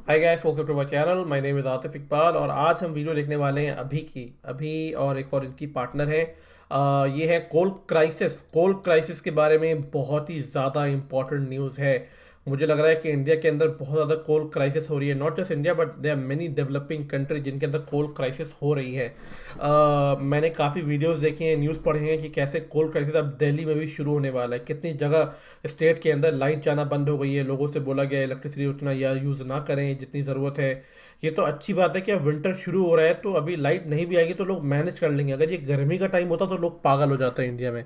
Hi guys, welcome to my channel. My name is Atif Iqbal और आज हम वीडियो देखने वाले हैं अभी और एक और इनकी पार्टनर है। ये है कोल क्राइसिस के बारे में बहुत ही ज़्यादा इम्पोर्टेंट न्यूज़ है। मुझे लग रहा है कि इंडिया के अंदर बहुत ज़्यादा कोल क्राइसिस हो रही है। Not just India but there are many developing country जिनके अंदर कोल क्राइसिस हो रही है। मैंने काफ़ी वीडियोस देखे हैं, न्यूज़ पढ़े हैं कि कैसे कोल क्राइसिस अब दिल्ली में भी शुरू होने वाला है। कितनी जगह स्टेट के अंदर लाइट जाना बंद हो गई है, लोगों से बोला गया है इलेक्ट्रिसिटी उतना या यूज़ ना करें जितनी ज़रूरत है। ये तो अच्छी बात है कि अब विंटर शुरू हो रहा है तो अभी लाइट नहीं भी आएगी तो लोग मैनेज कर लेंगे। अगर ये गर्मी का टाइम होता तो लोग पागल हो जाते हैं इंडिया में।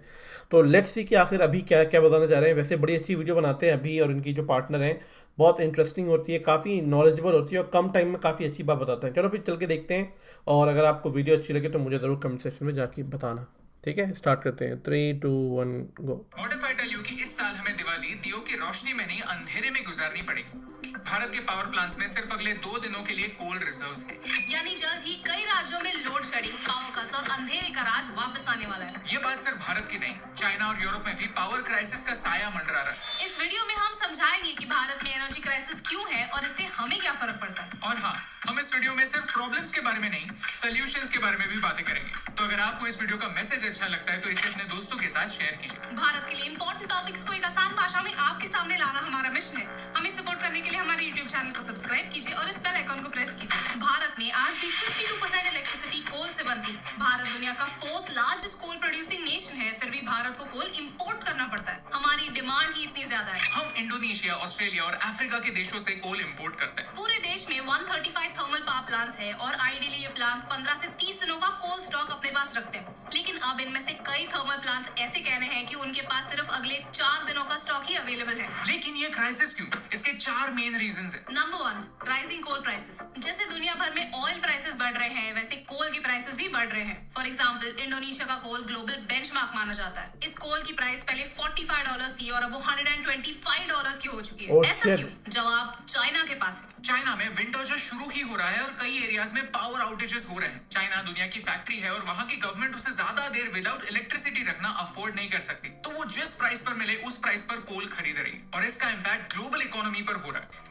तो लेट्स सी कि आखिर अभी क्या क्या बताना चाह रहे हैं। वैसे बड़ी अच्छी वीडियो बनाते हैं अभी और इनकी जो पार्टनर हैं, बहुत इंटरेस्टिंग होती है, काफ़ी नॉलेजेबल होती है और कम टाइम में काफ़ी अच्छी बात बताते हैं। चलो फिर चल के देखते हैं। और अगर आपको वीडियो अच्छी लगे तो मुझे ज़रूर कमेंट सेक्शन में जाके बताना। ठीक है, स्टार्ट करते हैं। 3 2 1 go. What if I tell you कि इस साल हमें दिवाली दियों की रोशनी में नहीं अंधेरे में गुजारनी पड़ेगी। भारत के पावर प्लांट्स में सिर्फ अगले 2 दिनों के लिए कोल रिजर्व्स हैं। यानी जल्द ही कई राज्यों में लोड शेडिंग, पावर कट्स और अंधेरे का राज वापस आने वाला है। ये बात सिर्फ भारत की नहीं, चाइना और यूरोप में भी पावर क्राइसिस का साया मंडरा रहा है। इस वीडियो में हम समझाएंगे कि भारत में एनर्जी क्राइसिस क्यों है और इससे हमें क्या फर्क पड़ता है। और हाँ, हम इस वीडियो में सिर्फ प्रॉब्लम्स के बारे में नहीं, सोल्यूशंस के बारे में भी बातें करेंगे। तो अगर आपको इस वीडियो का मैसेज अच्छा लगता है तो इसे अपने दोस्तों के साथ शेयर कीजिए। भारत के लिए इंपॉर्टेंट टॉपिक्स को एक आसान भाषा में आपके सामने लाना हमारा मिशन है। हमें सपोर्ट करने के लिए हमारे यूट्यूब चैनल को सब्सक्राइब कीजिए और इस बेल आइकन को प्रेस कीजिए। भारत में आज भी 52% इलेक्ट्रिसिटी कोल से बनती है। भारत दुनिया का 4th लार्जेस्ट कोल प्रोड्यूसिंग नेशन है, फिर भी भारत को कोल इंपोर्ट करना पड़ता है। हमारी डिमांड ही इतनी ज्यादा है। हम इंडोनेशिया, ऑस्ट्रेलिया और अफ्रीका के देशों से कोल इंपोर्ट करते हैं। पूरे देश में 135 थर्मल पावर प्लांट्स है और आइडियली ये प्लांट्स 15 से 30 दिनों का कोल स्टॉक अपने पास रखते हैं। लेकिन अब इनमें से कई थर्मल प्लांट्स ऐसे कह रहे हैं कि उनके पास सिर्फ अगले 4 दिनों का स्टॉक ही अवेलेबल है। लेकिन ये क्राइसिस क्यों? इसके 4 मेन रीजंस हैं। नंबर 1, राइजिंग कोल प्राइसेस। जैसे दुनिया भर में ऑयल प्राइसेस बढ़ रहे हैं, वैसे कोल के प्राइसेस भी बढ़ रहे हैं। फॉर एग्जांपल, इंडोनेशिया का कोल ग्लोबल बेंचमार्क माना जाता है। इस कोल की प्राइस पहले $45 थी और अब वो $125 की हो चुकी है। ऐसा क्यों? जवाब चाइना के पास है। चाइना में विंटर जो शुरू ही हो रहा है और कई एरियाज में पावर आउटेजेस हो रहे हैं। चाइना दुनिया की फैक्ट्री है और वहां की गवर्नमेंट उसे ज्यादा देर विदाउट इलेक्ट्रिसिटी रखना अफोर्ड नहीं कर सकती, तो वो जिस प्राइस पर मिले उस प्राइस पर कोल खरीद रही है और इसका इम्पैक्ट ग्लोबल इकोनॉमी पर हो रहा है।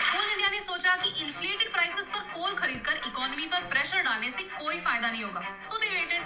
कोल इंडिया ने सोचा कि इन्फ्लेटेड प्राइसेस पर कोल खरीदकर इकोनॉमी पर प्रेशर डालने से कोई फायदा नहीं होगा। So they waited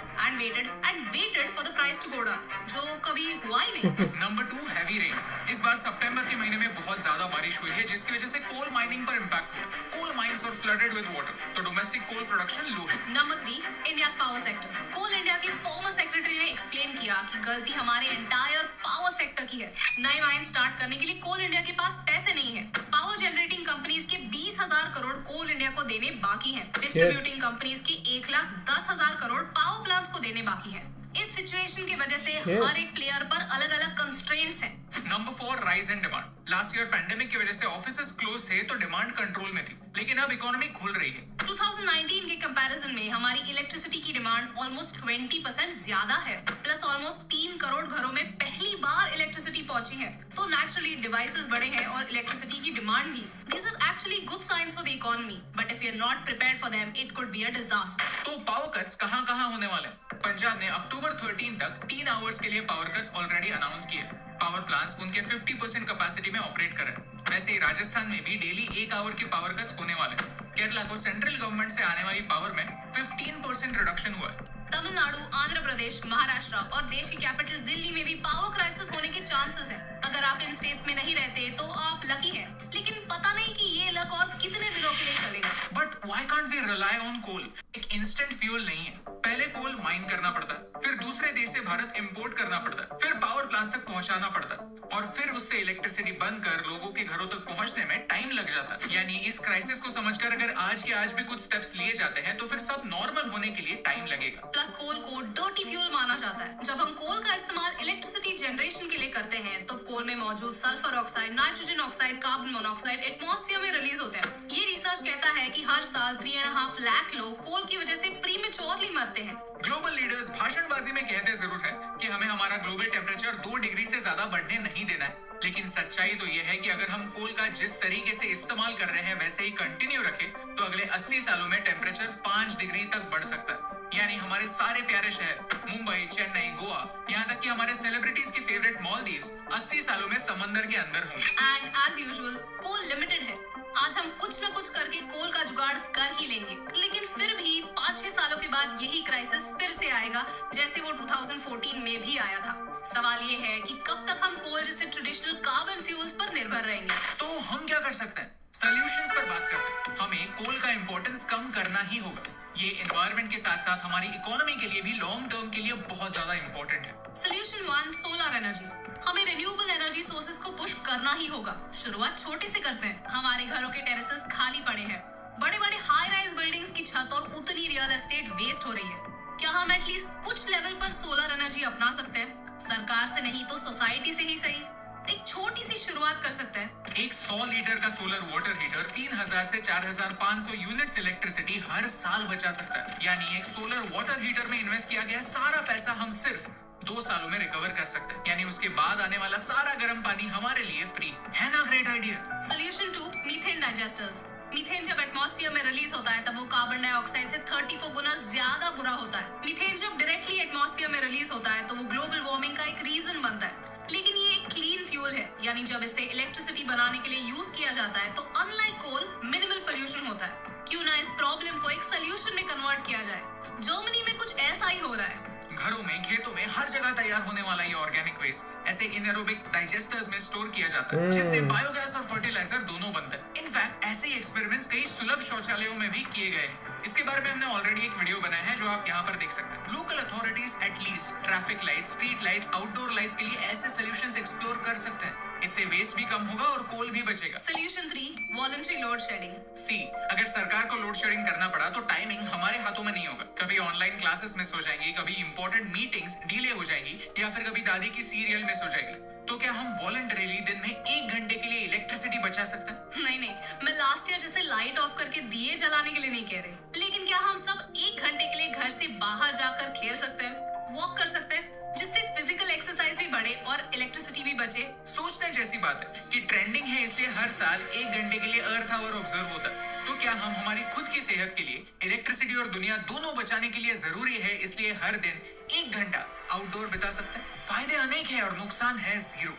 for the price to go down, जो कभी हुआ ही नहीं। Number 2, heavy rains. इस बार सितंबर के महीने में बहुत ज्यादा बारिश हुई है, जिसकी वजह से कोल माइनिंग पर इम्पैक्ट हुआ। Coal mines were flooded with water, तो डोमेस्टिक कोल प्रोडक्शन लो है। Number 3, India's power sector. Coal India के फॉर्मर सेक्रेटरी ने एक्सप्लेन किया कि गलती हमारे एंटायर पावर सेक्टर की है। नए माइन स्टार्ट करने के लिए कोल इंडिया के पास पैसे नहीं है। पावर जनरेटिंग कंपनीज के 20,000 करोड़ कोल इंडिया को देने बाकी हैं। डिस्ट्रीब्यूटिंग कंपनीज के 1,10,000 करोड़ पावर प्लांट्स को देने बाकी है। इस सिचुएशन की वजह से हर एक प्लेयर पर अलग अलग कंस्ट्रेंट्स हैं। Number 4, rise in demand. Last year pandemic की वजह से ऑफिसेस क्लोज थे तो डिमांड कंट्रोल में थी, लेकिन अब इकोनॉमी खुल रही है। 2019 के कंपैरिजन में हमारी इलेक्ट्रिसिटी की डिमांड ऑलमोस्ट 20% ज्यादा है। प्लस ऑलमोस्ट 3 करोड़ घरों में पहली बार इलेक्ट्रिसिटी पहुंची है, तो नेचुरली डिवाइसेस बढ़े हैं और इलेक्ट्रिसिटी की डिमांड भी। These are actually good signs for the economy, but if we are not prepared for them, it could be a disaster. तो पावर कट्स कहां होने वाले हैं? पंजाब ने अक्टूबर 13 तक 3 आवर्स के लिए पावर कट्स ऑलरेडी अनाउंस किए। पावर प्लांट्स उनके 50% कैपेसिटी में ऑपरेट कर रहे हैं। वैसे ही राजस्थान में भी डेली 1 आवर के पावर कट्स होने वाले हैं। केरला को सेंट्रल गवर्नमेंट से आने वाली पावर में 15% रिडक्शन हुआ है। तमिलनाडु, आंध्र प्रदेश, महाराष्ट्र और देश की कैपिटल दिल्ली में भी पावर क्राइसिस होने के चांसेस हैं। अगर आप इन स्टेट्स में नहीं रहते तो आप लकी हैं, लेकिन पता नहीं कि ये लक और कितने दिनों के लिए चलेगा। But why can't we rely on coal? एक इंस्टेंट फ्यूल नहीं है। पहले कोल माइन करना पड़ता है, फिर दूसरे देश से भारत इंपोर्ट करना पड़ता है, फिर पावर प्लांट तक पहुंचाना पड़ता है और फिर उससे इलेक्ट्रिसिटी बंद कर लोगों के घरों तक पहुंचने में टाइम लग जाता है। यानी इस क्राइसिस को समझकर अगर आज के आज भी कुछ स्टेप्स लिए जाते हैं तो फिर सब नॉर्मल होने के लिए टाइम लगेगा। प्लस कोल को डर्टी फ्यूल माना जाता है। जब हम कोल का इस्तेमाल इलेक्ट्रिसिटी जनरेशन के लिए करते हैं तो कोल में मौजूद sulphur oxide, nitrogen oxide, carbon monoxide atmosphere में रिलीज होते हैं। ये रिसर्च कहता है कि हर साल 3.5 लाख लोग कोल की वजह से प्रीमेच्योरली मरते हैं। ग्लोबल लीडर्स भाषणबाजी में कहते जरूर है कि हमें हमारा ग्लोबल टेम्परेचर 2 डिग्री से ज्यादा बढ़ने नहीं देना है, लेकिन सच्चाई तो यह है कि अगर हम कोल का जिस तरीके से इस्तेमाल कर रहे हैं वैसे ही कंटिन्यू रखें तो अगले 80 सालों में टेम्परेचर 5 डिग्री तक बढ़ सकता है। यानी हमारे सारे प्यारे शहर मुंबई, चेन्नई, गोवा, यहाँ तक कि हमारे सेलिब्रिटीज के फेवरेट मालदीव्स 80 सालों में समंदर के अंदर होंगे। And as usual coal limited है। आज हम कुछ न कुछ करके कोल का जुगाड़ कर ही लेंगे, लेकिन फिर भी 5-6 सालों के बाद यही क्राइसिस फिर से आएगा जैसे वो 2014 में भी आया था। सवाल ये है कि कब तक हम कोल जैसे ट्रेडिशनल कार्बन फ्यूल्स पर निर्भर रहेंगे। तो हम क्या कर सकते हैं? सॉल्यूशंस पर बात करते हैं। हमें कोल का इंपॉर्टेंस कम करना ही होगा। ये एनवायरनमेंट के साथ साथ हमारी इकोनॉमी के लिए भी लॉन्ग टर्म के लिए बहुत ज्यादा इंपॉर्टेंट है। Solution 1, solar energy. हमें रिन्यूएबल एनर्जी सोर्सेज को पुश करना ही होगा। शुरुआत छोटे से करते हैं। हमारे घरों के टेरेसेस खाली पड़े हैं, बड़े बड़े हाई राइज बिल्डिंग्स की छत और उतनी रियल एस्टेट वेस्ट हो रही है। क्या हम एटलीस्ट कुछ लेवल पर सोलर एनर्जी अपना सकते हैं? सरकार से नहीं तो सोसाइटी से ही सही, एक छोटी सी शुरुआत कर सकते हैं। एक 100 लीटर का सोलर वाटर हीटर 3000 से 4500 यूनिट्स इलेक्ट्रिसिटी हर साल बचा सकता है। यानी एक सोलर वाटर हीटर में इन्वेस्ट किया गया सारा पैसा हम सिर्फ 2 सालों में रिकवर कर सकते हैं। यानी उसके बाद आने वाला सारा गर्म पानी हमारे लिए फ्री है ना? Great idea. Solution 2, methane digesters. Methane जब एटमॉस्फेयर में रिलीज होता है तब वो कार्बन डाइऑक्साइड से 34 गुना ज्यादा बुरा होता है। मीथेन जब डायरेक्टली एटमॉस्फेयर में रिलीज होता है तो वो ग्लोबल वार्मिंग का एक रीजन बनता है। लेकिन ये एक क्लीन फ्यूल है, यानी जब इसे इलेक्ट्रिसिटी बनाने के लिए यूज किया जाता है तो अनलाइक कोल मिनिमल पोल्यूशन होता है। क्यों ना इस प्रॉब्लम को एक सोल्यूशन में कन्वर्ट किया जाए? जर्मनी में कुछ ऐसा ही हो रहा है। घरों में, खेतों में, हर जगह तैयार होने वाला ये ऑर्गेनिक वेस्ट ऐसे इनएरोबिक डाइजेस्टर्स में स्टोर किया जाता है, जिससे बायोगैस और फर्टिलाइजर दोनों बनते हैं। इनफैक्ट ऐसे ही एक्सपेरिमेंट्स कई सुलभ शौचालयों में भी किए गए हैं। इसके बारे में हमने ऑलरेडी एक वीडियो बनाया है जो आप यहाँ पर देख सकते हैं। Local authorities at least traffic lights, street lights, outdoor lights के लिए ऐसे सॉल्यूशंस एक्सप्लोर कर सकते हैं। इससे वेस्ट भी कम होगा और कोल भी बचेगा। Solution 3, voluntary load shedding. See, अगर सरकार को लोड शेडिंग करना पड़ा तो टाइमिंग हमारे हाथों में नहीं होगा। कभी ऑनलाइन क्लासेस मिस हो जाएंगी, कभी इंपॉर्टेंट मीटिंग्स डिले हो जाएंगी, या फिर कभी दादी की सीरियल मिस हो जाएगी। तो क्या हम वॉलंटरीली दिन में 1 घंटे के लिए इलेक्ट्रिसिटी बचा सकते हैं? नहीं, मैं लास्ट ईयर जैसे लाइट ऑफ करके दिए जलाने के लिए नहीं कह रही, लेकिन क्या हम सब 1 घंटे के लिए घर से बाहर जाकर खेल सकते हैं, वॉक कर सकते हैं, जिससे फिजिकल एक्सरसाइज भी बढ़े और इलेक्ट्रिसिटी भी बचे? सोचने जैसी बात है कि ट्रेंडिंग है, इसलिए हर साल 1 घंटे के लिए अर्थ आवर ऑब्जर्व होता है। तो क्या हम हमारी खुद की सेहत के लिए इलेक्ट्रिसिटी और दुनिया दोनों बचाने के लिए जरूरी है, इसलिए हर दिन 1 घंटा आउटडोर बिता सकते हैं? फायदे अनेक है और नुकसान है 0।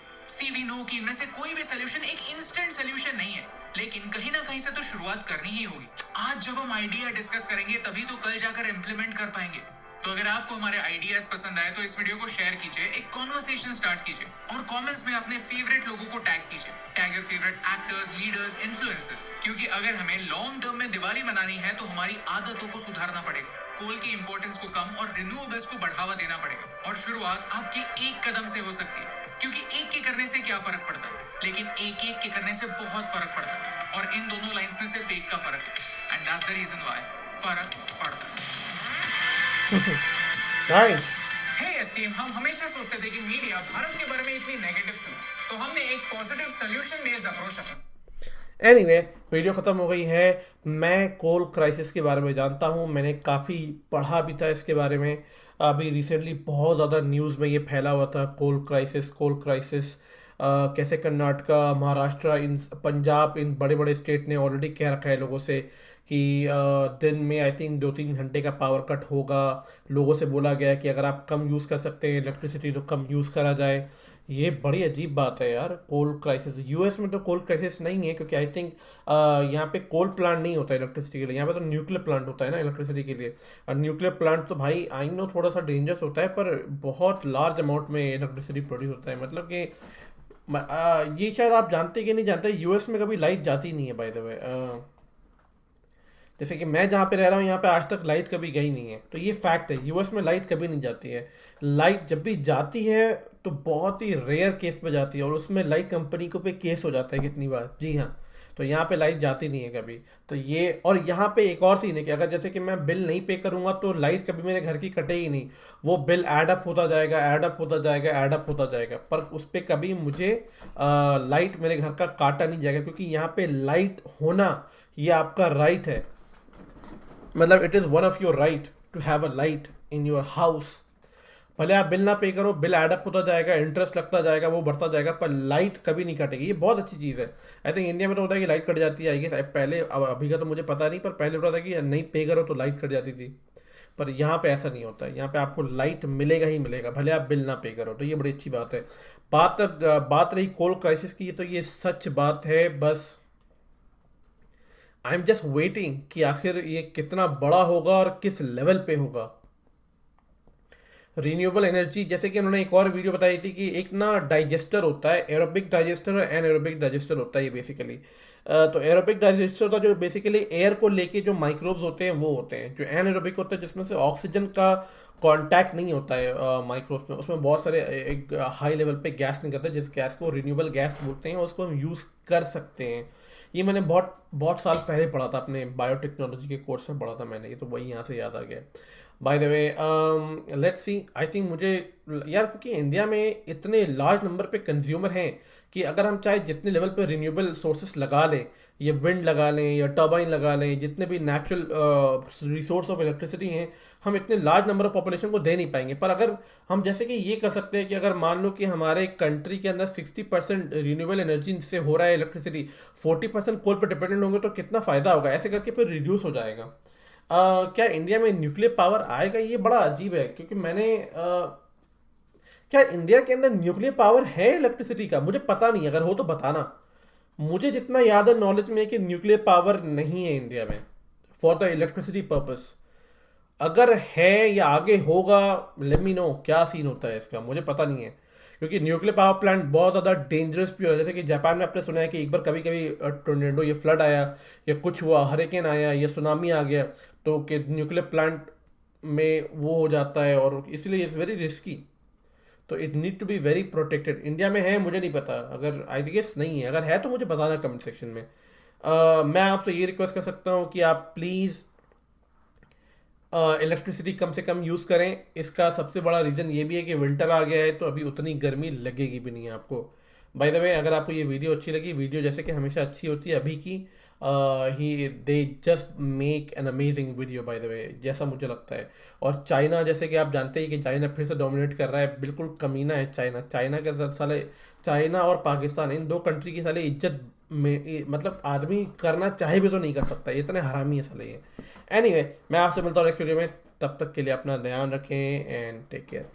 वी नो कि इनमें से कोई भी सोल्यूशन एक इंस्टेंट सोल्यूशन नहीं है, लेकिन कहीं ना कहीं से तो शुरुआत करनी ही होगी। आज जब हम आइडिया डिस्कस करेंगे तभी तो कल जाकर इम्प्लीमेंट कर पाएंगे। तो अगर आपको हमारे आइडियाज पसंद आए तो इस वीडियो को शेयर कीजिए, एक कॉन्वर्सेशन स्टार्ट कीजिए और कमेंट्स में अपने फेवरेट लोगों को टैग कीजिए। Tag your favourite actors, leaders, influencers, क्योंकि अगर हमें लॉन्ग टर्म में दिवाली बनानी है तो हमारी आदतों को सुधारना पड़ेगा। कोल की इंपॉर्टेंस को कम और रिन्यूएबल्स को बढ़ावा देना पड़ेगा। और शुरुआत आपके एक कदम से हो सकती है, क्योंकि एक के करने से क्या फर्क पड़ता है, लेकिन एक एक के करने से बहुत फर्क पड़ता है। और इन दोनों लाइंस में सिर्फ एक का फर्क है, and that's the reason why फर्क पड़ता है। नाइस। हे एस्टीम, हम हमेशा सोचते थे कि मीडिया भारत के बारे में इतनी नेगेटिव क्यों, तो हमने एक पॉजिटिव सॉल्यूशन बेस्ड अप्रोच रखा। एनीवे, वीडियो ख़त्म हो गई है। मैं कोल क्राइसिस के बारे में जानता हूँ, मैंने काफ़ी पढ़ा भी था इसके बारे में। अभी रिसेंटली बहुत ज़्यादा न्यूज़ में ये फैला हुआ था, कोल क्राइसिस। कैसे कर्नाटका, महाराष्ट्र, इन पंजाब, इन बड़े बड़े स्टेट ने ऑलरेडी कह रखा है लोगों से कि दिन में आई थिंक 2-3 घंटे का पावर कट होगा। लोगों से बोला गया कि अगर आप कम यूज़ कर सकते हैं इलेक्ट्रिसिटी तो कम यूज़ करा जाए। ये बड़ी अजीब बात है यार, कोल क्राइसिस। यूएस में तो कोल क्राइसिस नहीं है, क्योंकि आई थिंक यहाँ पे कोल प्लांट नहीं होता इलेक्ट्रिसिटी के लिए। यहाँ पे तो न्यूक्लियर प्लांट होता है ना इलेक्ट्रिसिटी के लिए। और न्यूक्लियर प्लांट तो भाई आई नो थोड़ा सा डेंजरस होता है, पर बहुत लार्ज अमाउंट में इलेक्ट्रिसिटी प्रोड्यूस होता है। मतलब कि ये शायद आप जानते कि नहीं जानते, यूएस में कभी लाइट जाती नहीं है बाय द वे। जैसे कि मैं जहाँ पे रह रहा हूँ यहाँ पे आज तक लाइट कभी गई नहीं है, तो ये फैक्ट है, यूएस में लाइट कभी नहीं जाती है। लाइट जब भी जाती है तो बहुत ही रेयर केस पे जाती है, और उसमें लाइट कंपनी को पे केस हो जाता है कितनी बार। जी हाँ, तो यहाँ पे लाइट जाती नहीं है कभी। तो ये, और यहाँ पे एक और सीन है कि अगर जैसे कि मैं बिल नहीं पे करूँगा तो लाइट कभी मेरे घर की कटेगी नहीं, वो बिल एडअप होता जाएगा, पर उस पर कभी मुझे लाइट मेरे घर का काटा नहीं जाएगा, क्योंकि यहाँ पे लाइट होना ये आपका राइट है। मतलब it is one of your right to have a light in your house. भले आप बिल ना पे करो, बिल एडअप होता जाएगा, इंटरेस्ट लगता जाएगा, वो बढ़ता जाएगा, पर लाइट कभी नहीं कटेगी। ये बहुत अच्छी चीज़ है। आई थिंक इंडिया में तो होता है कि लाइट कट जाती है, आई गेस पहले, अब अभी का तो मुझे पता नहीं, पर पहले होता था कि नहीं पे करो तो लाइट कट जाती थी। पर यहाँ पे ऐसा नहीं होता है, यहाँ पे आपको लाइट मिलेगा ही मिलेगा, भले आप बिल ना पे करो। तो ये बड़ी अच्छी बात है। बात रही कोल क्राइसिस की, तो ये सच बात है। बस आई एम जस्ट वेटिंग कि आखिर ये कितना बड़ा होगा और किस लेवल पे होगा। रीन्यूएबल एनर्जी, जैसे कि उन्होंने एक और वीडियो बताई थी कि एक ना डाइजेस्टर होता है, एरोबिक डाइजेस्टर और एनएरोबिक डाइजेस्टर होता है ये बेसिकली। तो एरोबिक डाइजेस्टर का जो बेसिकली एयर को लेके जो माइक्रोब्स होते हैं वो होते हैं, जो एनएरोबिक होता है जिसमें से ऑक्सीजन का कांटेक्ट नहीं होता है माइक्रोब्स में, उसमें बहुत सारे एक हाई लेवल पे गैस निकलता है, जिस गैस को रिन्यूएबल गैस बोलते हैं, उसको हम यूज़ कर सकते हैं। ये मैंने बहुत बहुत साल पहले पढ़ा था, अपने बायोटेक्नोलॉजी के कोर्स में पढ़ा था मैंने ये, तो वही यहाँ से याद आ गया। Bye the way let's see, I think मुझे यार, क्योंकि इंडिया में इतने लार्ज नंबर पे कंज्यूमर हैं कि अगर हम चाहे जितने लेवल पे रिन्यूएबल सोर्सेस लगा लें, ये विंड लगा लें या टर्बाइन लगा लें, जितने भी नेचुरल रिसोर्स ऑफ इलेक्ट्रिसिटी हैं, हम इतने लार्ज नंबर ऑफ पॉपुलेशन को दे नहीं पाएंगे। पर अगर हम जैसे कि ये कर सकते हैं कि अगर मान लो कि हमारे कंट्री के अंदर 60% रिन्यूएबल एनर्जी से हो रहा है इलेक्ट्रिसिटी, 40% कोल पर डिपेंडेंट होंगे, तो कितना फ़ायदा होगा, ऐसे करके फिर रिड्यूस हो जाएगा। क्या इंडिया में न्यूक्लियर पावर आएगा? ये बड़ा अजीब है, क्योंकि क्या इंडिया के अंदर न्यूक्लियर पावर है इलेक्ट्रिसिटी का? मुझे पता नहीं, अगर हो तो बताना। मुझे जितना याद है नॉलेज में है कि न्यूक्लियर पावर नहीं है इंडिया में फॉर द इलेक्ट्रिसिटी पर्पस। अगर है या आगे होगा, लेट मी नो क्या सीन होता है इसका, मुझे पता नहीं है। क्योंकि न्यूक्लियर पावर प्लांट बहुत ज़्यादा डेंजरस भी हो, जैसे कि जापान में आपने सुना है कि एक बार कभी कभी टोर्नेडो, ये फ्लड आया या कुछ हुआ, हरिकेन आया या सुनामी आ गया, तो कि न्यूक्लियर प्लांट में वो हो जाता है, और इसलिए इट्स वेरी रिस्की। तो it need to be very protected. India में है मुझे नहीं पता, अगर आई गेस नहीं है, अगर है तो मुझे बताना कमेंट सेक्शन में। मैं आपसे ये रिक्वेस्ट कर सकता हूँ कि आप प्लीज़ इलेक्ट्रिसिटी कम से कम यूज़ करें। इसका सबसे बड़ा रीज़न ये भी है कि विंटर आ गया है, तो अभी उतनी गर्मी लगेगी भी नहीं है आपको। बाय द वे, अगर आपको ये वीडियो अच्छी लगी, वीडियो जैसे कि हमेशा अच्छी होती है अभी की, ही they just make an amazing video by the way, जैसा मुझे लगता है। और चाइना, जैसे कि आप जानते हैं कि चाइना फिर से डोमिनेट कर रहा है, बिल्कुल कमीना है चाइना। चाइना के साले, चाइना और पाकिस्तान, इन दो कंट्री की साले इज्जत में, मतलब आदमी करना चाहे भी तो नहीं कर सकता, इतने हरामी है साले ये। एनीवे, मैं आपसे मिलता हूँ नेक्स्ट वीडियो में, तब तक के लिए अपना ध्यान रखें एंड टेक केयर।